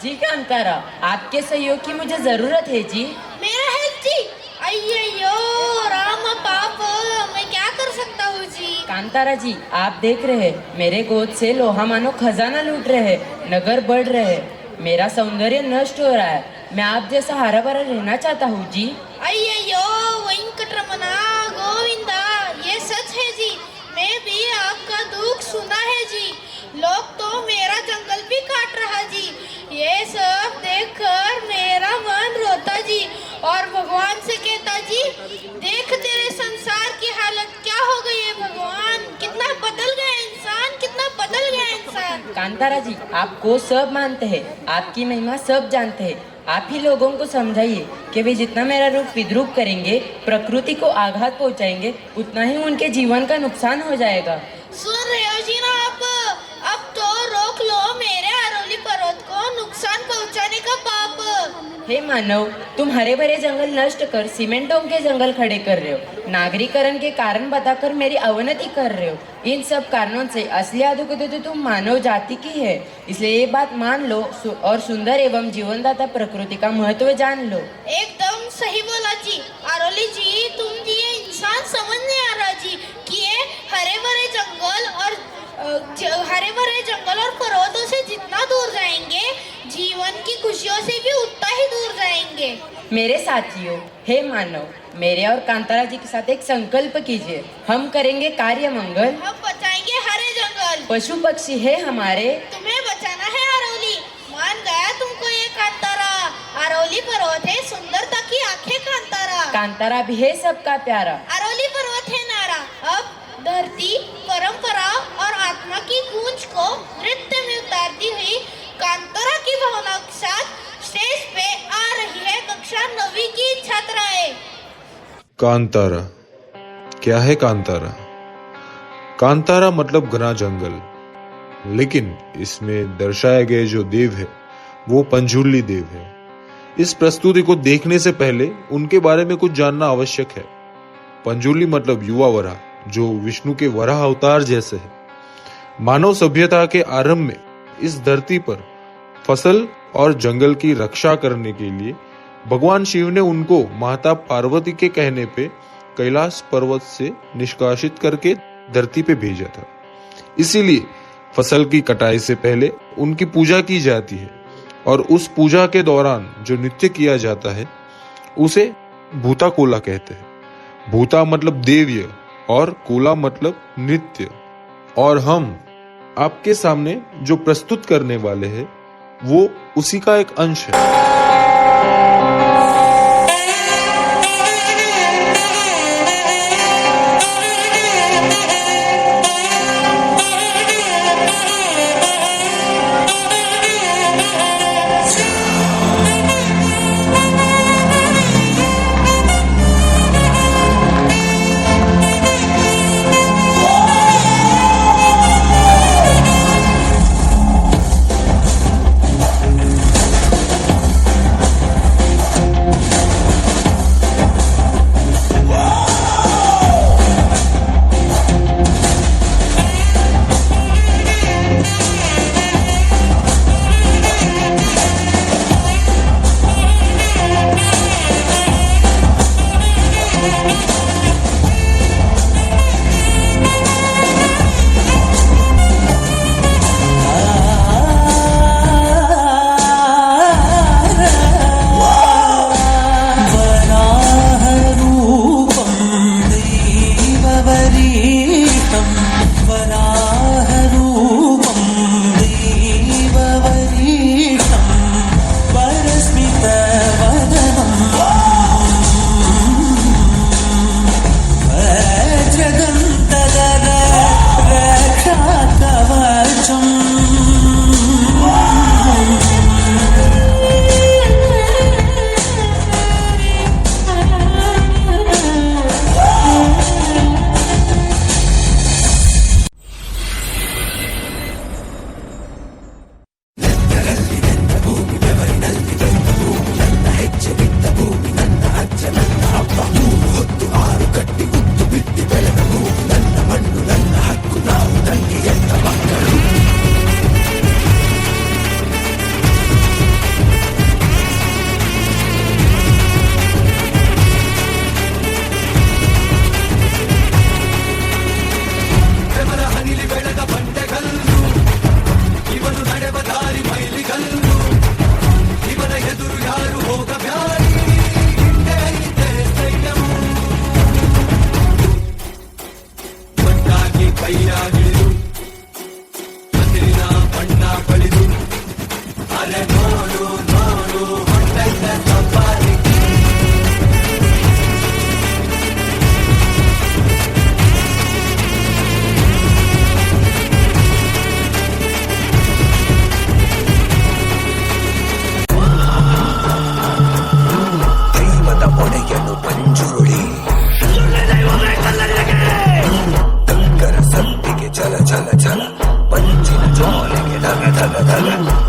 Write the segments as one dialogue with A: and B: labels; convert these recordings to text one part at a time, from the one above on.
A: जी कांतारा, आपके सहयोग की मुझे जरूरत है जी।
B: मेरा हेल्प जी। अय्यो राम पाप, मैं क्या कर सकता हूँ जी।
A: कांतारा जी, आप देख रहे हैं मेरे गोद से लोहा मानो खजाना लूट रहे हैं, नगर बढ़ रहे हैं, मेरा सौंदर्य नष्ट हो रहा है। मैं आप जैसा हरा भरा रहना चाहता हूँ जी।
B: अय्यो वेंकटरमना गोविंदा, ये सच है जी। मैं भी आपका दुख सुना है जी। लोग तो मेरा जंगल भी काट रहा जी। ये सब देखकर मेरा मन रोता जी और भगवान से कहता जी, देख तेरे संसार की हालत क्या हो गई है भगवान, कितना बदल गया इंसान, कितना बदल गया इंसान।
A: कांतारा जी, आपको सब मानते हैं, आपकी महिमा सब जानते हैं। आप ही लोगों को समझाइए कि वे जितना मेरा रूप विद्रूप करेंगे, प्रकृति को आघात पहुंचाएंगे, उतना ही उनके जीवन का नुकसान हो जाएगा।
B: सुन रहे हो जी ना आप? अब तो रोक लो मेरे अरवली पर्वत को नुकसान पहुंचाने का पाप।
A: हे मानव, तुम हरे भरे जंगल नष्ट कर सीमेंटों के जंगल खड़े कर रहे हो, नागरीकरण के कारण बताकर मेरी अवनति कर रहे हो। इन सब कारणों से असली अधोगति तो तुम मानव जाति की है। इसलिए ये बात मान लो और सुंदर एवं जीवनदाता प्रकृति का महत्व जान लो।
B: एकदम सही बोला जी। अरवली जी, तुम जी ये इंसान समझ नहीं आ रहा जी कि ये हरे भरे जंगल और पर्वतों से जितना दूर जाएंगे, जीवन की खुशियों से भी उतना ही दूर जाएंगे।
A: मेरे साथियों, हे मानव, मेरे और कांतारा जी के साथ एक संकल्प कीजिए। हम करेंगे कार्य मंगल,
B: हम बचाएंगे हरे जंगल।
A: पशु पक्षी है हमारे,
B: तुम्हें बचाना है अरवली। मान गया तुमको ये कांतारा। अरवली पर्वत है सुंदरता की आंखें कांतारा।
A: कांतारा भी है सबका प्यारा।
B: अरवली पर्वत है नारा। अब धरती, परंपरा और आत्मा की गूंज को नृत्य में उतारती हुई कांतारा की भावनाओं के साथ स्टेज पे आ रही है कक्षा 9वीं की छात्राएं।
C: कांतारा क्या है? कांतारा कांतारा मतलब घना जंगल, लेकिन इसमें दर्शाए गए जो देव है वो पंजुर्ली देव है। इस प्रस्तुति को देखने से पहले उनके बारे में कुछ जानना आवश्यक है। पंजुर्ली मतलब युवा वराह, जो विष्णु के वराह अवतार जैसे है। मानव सभ्यता के आरंभ में इस धरती पर फसल और जंगल की रक्षा करने के लिए भगवान शिव ने उनको माता पार्वती के कहने पे कैलाश पर्वत से निष्कासित करके धरती पे भेजा था। इसीलिए फसल की कटाई से पहले उनकी पूजा की जाती है और उस पूजा के दौरान जो नृत्य किया जाता है उसे भूता कोला कहते हैं। भूता मतलब देव्य और कोला मतलब नृत्य। और हम आपके सामने जो प्रस्तुत करने वाले हैं वो उसी का एक अंश है।
D: ದೈವದ ಒಡೆಯನು ಪಂಜುರುಳಿ ಗಂಗರ ಸತ್ತಿಗೆ ಛಲ ಛಲ ಛಲ ಪಂಚಿನ ಜ್ವಾಲೆಗೆ ಧಗ ಧಗ ಧಗ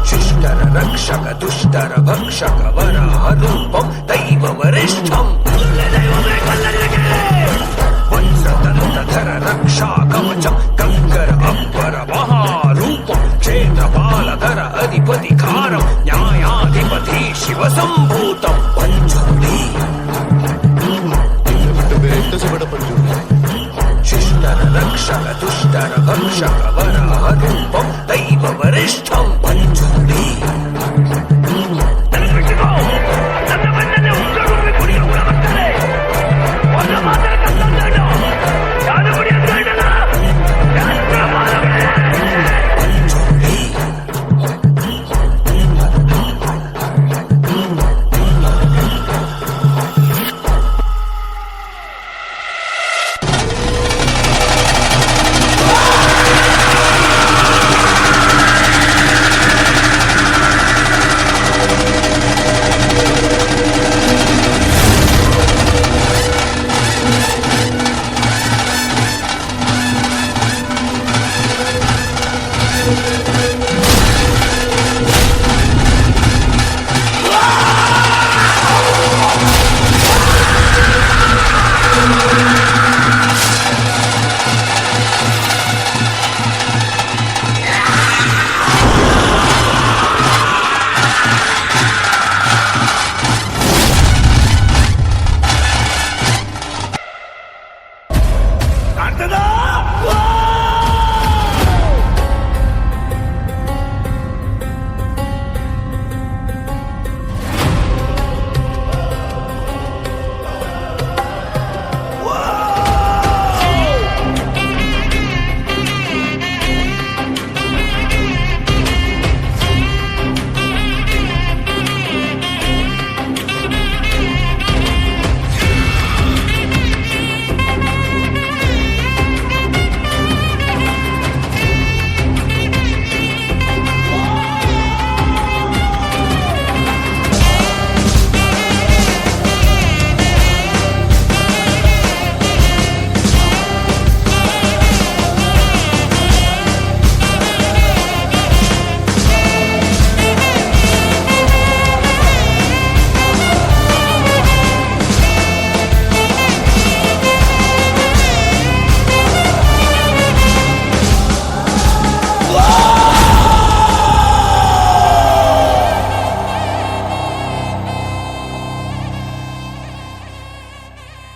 D: ಶಿಷ್ಟರ ರಕ್ಷಕ ದುಷ್ಟರ ಭಕ್ಷಕ ವರಹ ರೂಪಂ ದೈವ ವರಿಷ್ಠಂ ವಜ್ರತನುತಧರ ರಕ್ಷಾ ಕವಚಂ ಗಂಗರ ಅಬ್ಬರ ಮಹಾರೂಪಂ ಕ್ಷೇತ್ರಪಾಲಧರ ಅಧಿಪತಿ ಖಾರಂ ನ್ಯಾಯಾಧಿಪತಿ ಶಿವ